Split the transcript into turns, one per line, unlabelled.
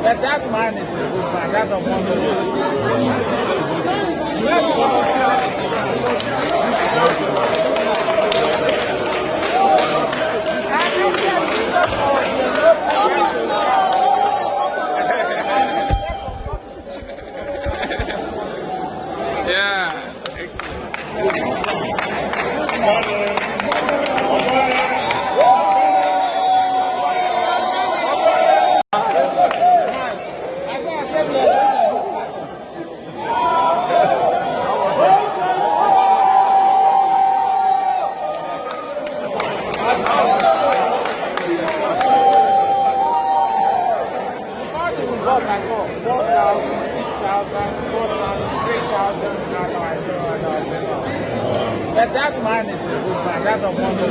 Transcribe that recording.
But that man is a good man. That don't want
Yeah, excellent.
What I saw, 4,000, 6,000, 4,000, 3,000, But that man is a good man. That don't want to